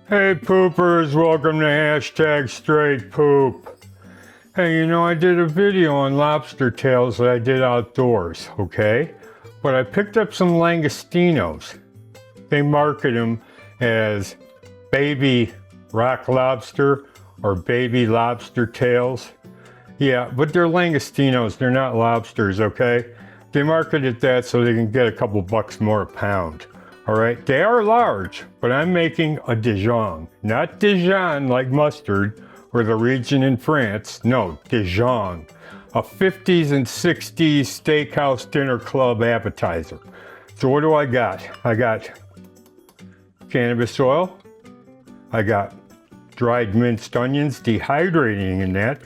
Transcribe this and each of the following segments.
Hey poopers, welcome to hashtag straight poop. Hey, you know, I did a video on lobster tails that I did outdoors, okay? But I picked up some langostinos. They market them as baby rock lobster or baby lobster tails. Yeah, but they're langostinos, they're not lobsters, okay? They market it that so they can get a couple bucks more a pound. All right, they are large, but I'm making a Dijon, not Dijon like mustard or the region in France. No, Dijon, a 50s and 60s steakhouse dinner club appetizer. So what do I got? I got cannabis oil. I got dried minced onions, dehydrating in that.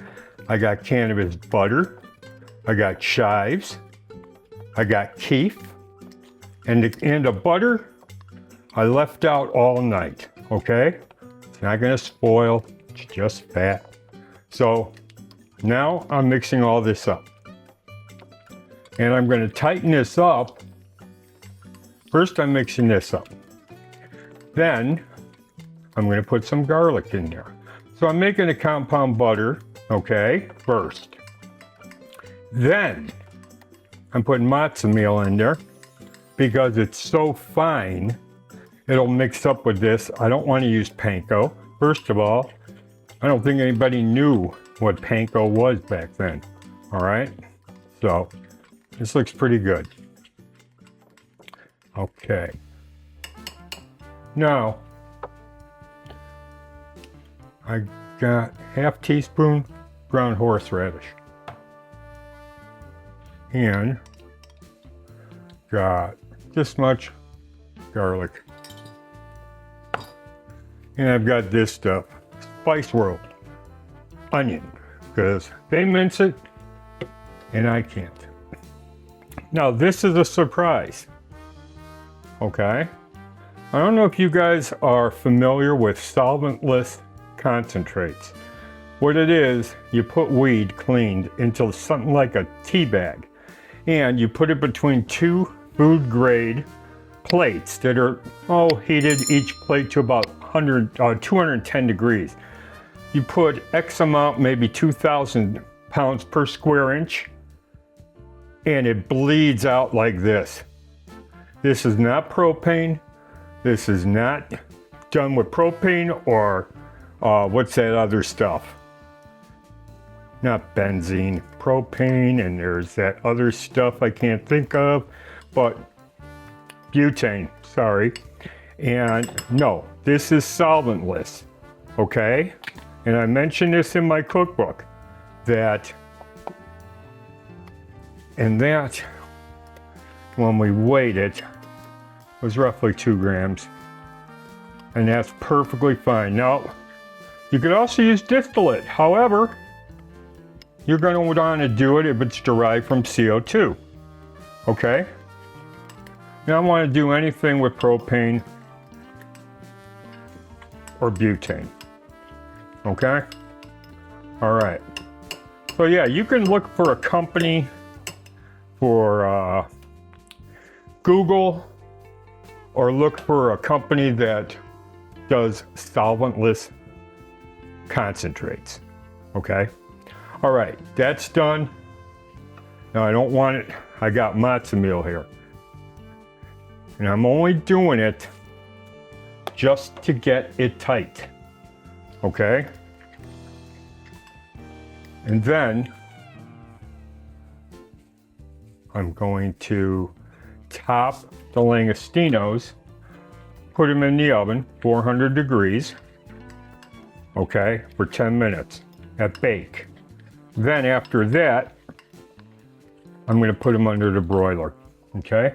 I got cannabis butter. I got chives. I got KIEF. And the butter, I left out all night, okay? It's not gonna spoil, it's just fat. So now I'm mixing all this up. And I'm gonna tighten this up. First I'm mixing this up. Then I'm gonna put some garlic in there. So I'm making a compound butter, okay, first. Then I'm putting matzo meal in there because it's so fine, it'll mix up with this. I don't want to use panko. First of all, I don't think anybody knew what panko was back then. All right, so this looks pretty good. Okay, now I got half teaspoon ground horseradish and got this much garlic. And I've got this stuff, Spice World onion, because they mince it and I can't. Now this is a surprise, okay? I don't know if you guys are familiar with solventless concentrates. What it is, you put weed cleaned into something like a tea bag and you put it between two food grade plates that are heated each plate to about 210 degrees. You put X amount, maybe 2,000 pounds per square inch, and it bleeds out like this. This is not propane. This is not done with propane or what's that other stuff? Not benzene, propane, and there's that other stuff I can't think of, but butane, sorry. And no, this is solventless, okay? And I mentioned this in my cookbook, that when we weighed it, was roughly 2 grams. And that's perfectly fine. Now, you could also use distillate. However, you're going to want to do it if it's derived from CO2, okay? You don't want to do anything with propane or butane, okay? All right. So yeah, you can look for a company for Google, or look for a company that does solventless concentrates, okay? All right, that's done. Now I don't want it, I got matzo meal here. And I'm only doing it just to get it tight, okay? And then I'm going to top the langostinos, put them in the oven, 400 degrees, okay, for 10 minutes at bake. Then after that, I'm going to put them under the broiler, okay?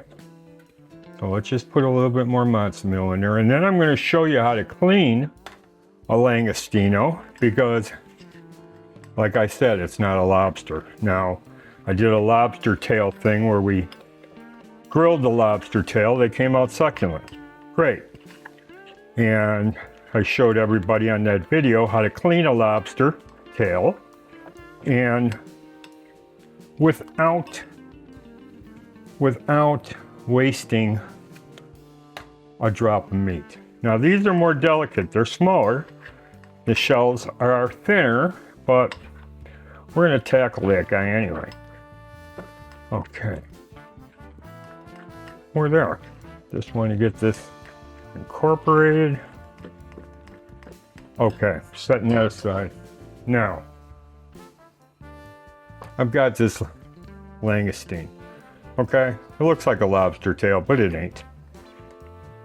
So let's just put a little bit more matzo meal in there, and then I'm going to show you how to clean a langostino, because like I said, it's not a lobster. Now, I did a lobster tail thing where we grilled the lobster tail. They came out succulent. Great. And I showed everybody on that video how to clean a lobster tail and without wasting a drop of meat. Now these are more delicate, they're smaller. The shells are thinner, but we're gonna tackle that guy anyway. Okay. We're there. Just want to get this incorporated. Okay, setting that aside. Now, I've got this Langostine. Okay, it looks like a lobster tail, but it ain't.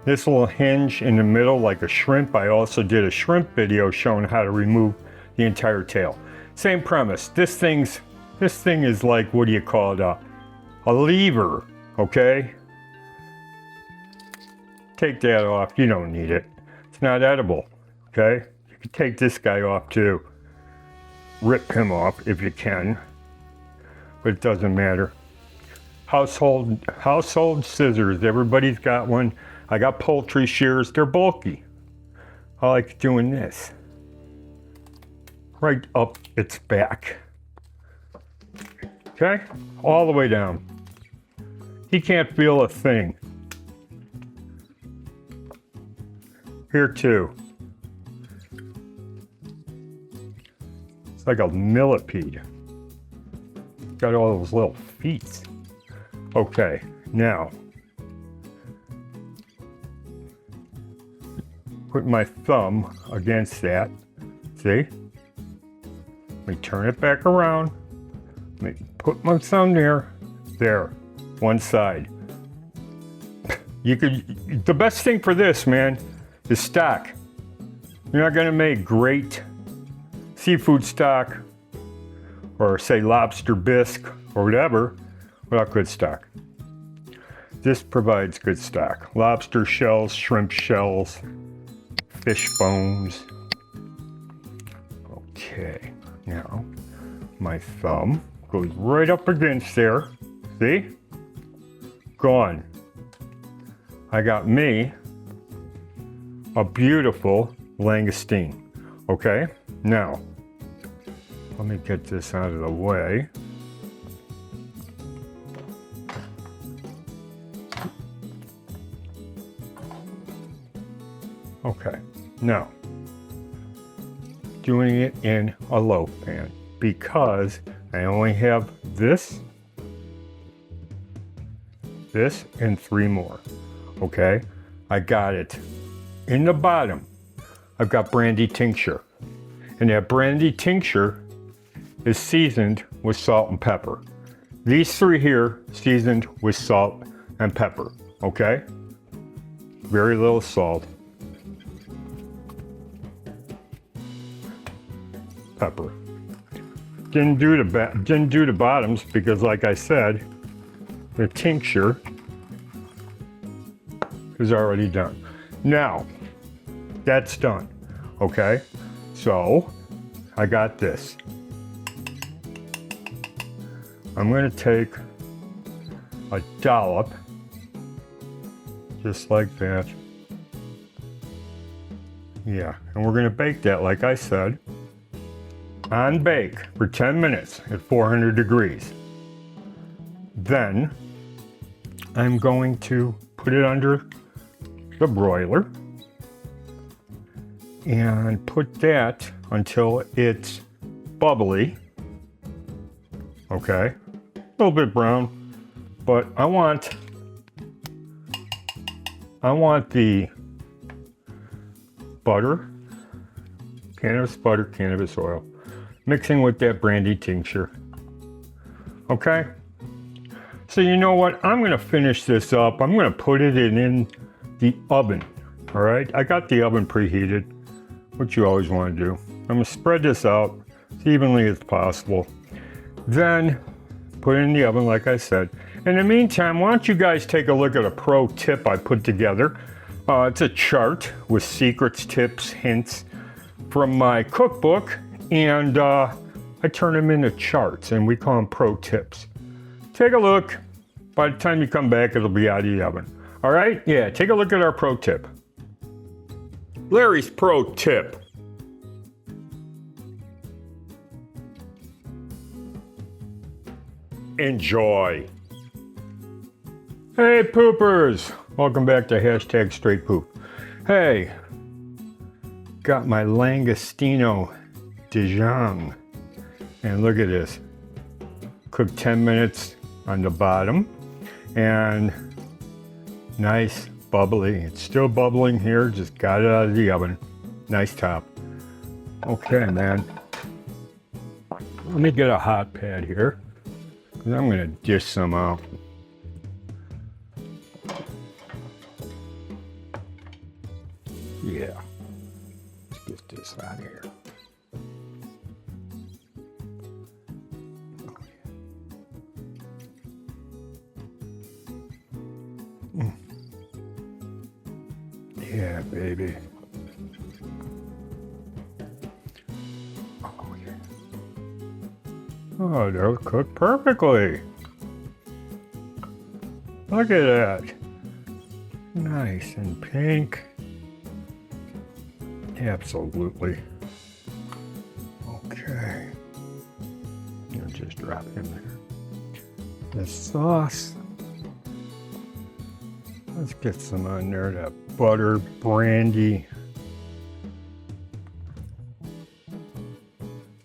This little hinge in the middle like a shrimp. I also did a shrimp video showing how to remove the entire tail. Same premise. This thing is like, what do you call it? A lever, okay? Take that off, you don't need it. It's not edible, okay? You can take this guy off too. Rip him off if you can, but it doesn't matter. Household scissors, everybody's got one. I got poultry shears, they're bulky. I like doing this. Right up its back. Okay, all the way down. He can't feel a thing. Here too. It's like a millipede. Got all those little feet. Okay, now. Put my thumb against that. See? Let me turn it back around. Let me put my thumb there. There. One side. The best thing for this, man, is stock. You're not gonna make great seafood stock or say lobster bisque or whatever without good stock. This provides good stock. Lobster shells, shrimp shells, fish bones. Okay, now my thumb goes right up against there. See? Gone. I got me a beautiful Langostine. Okay, now let me get this out of the way. Okay, now doing it in a loaf pan because I only have this, and 3 more. Okay, I got it. In the bottom, I've got brandy tincture. And that brandy tincture is seasoned with salt and pepper. These 3 here, seasoned with salt and pepper. Okay? Very little salt. Pepper. Didn't do the bottoms because, like I said, the tincture is already done. Now, that's done, okay? So, I got this. I'm gonna take a dollop, just like that. Yeah, and we're gonna bake that, like I said, on bake for 10 minutes at 400 degrees. Then, I'm going to put it under the broiler and put that until it's bubbly. Okay, a little bit brown, but I want the butter, cannabis oil, mixing with that brandy tincture. Okay, so you know what? I'm gonna finish this up. I'm gonna put it in the oven. All right, I got the oven preheated, which you always want to do. I'm gonna spread this out as evenly as possible. Then put it in the oven, like I said. In the meantime, why don't you guys take a look at a pro tip I put together. It's a chart with secrets, tips, hints from my cookbook, and I turn them into charts, and we call them pro tips. Take a look. By the time you come back, it'll be out of the oven. All right? Yeah, take a look at our pro tip. Larry's pro tip. Enjoy. Hey poopers, welcome back to #StraightPoop. Hey, got my Langostino Dijon. And look at this. Cooked 10 minutes on the bottom. And nice, bubbly. It's still bubbling here. Just got it out of the oven. Nice top. Okay, man. Let me get a hot pad here. And I'm gonna dish some out. Yeah. Let's get this out of here. Yeah, baby. Oh, yeah. Oh, they'll cook perfectly. Look at that. Nice and pink. Absolutely. Okay. You'll just drop it in there. The sauce. Let's get some on there. That butter, brandy,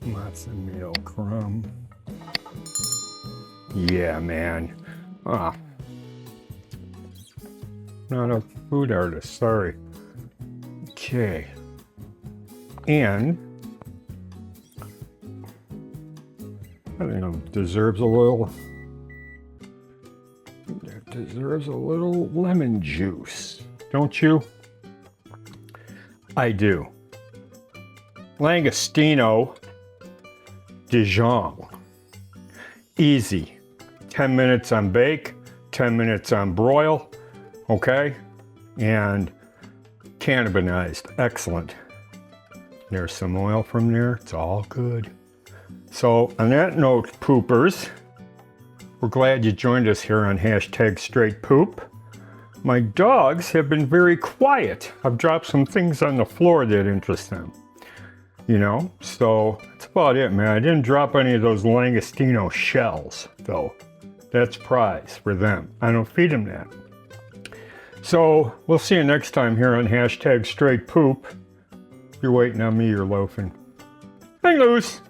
matzo meal crumb. Yeah, man. Ah, not a food artist. Sorry. Okay. And I think it deserves a little. It deserves a little lemon juice, don't you? I do. Langostino Dijon. Easy. 10 minutes on bake, 10 minutes on broil, okay? And cannabinized. Excellent. There's some oil from there. It's all good. So on that note, poopers, we're glad you joined us here on #StraightPoop. My dogs have been very quiet. I've dropped some things on the floor that interest them. You know, so that's about it, man. I didn't drop any of those Langostino shells, though. That's prize for them. I don't feed them that. So we'll see you next time here on #StraightPoop. If you're waiting on me, you're loafing. Hang loose.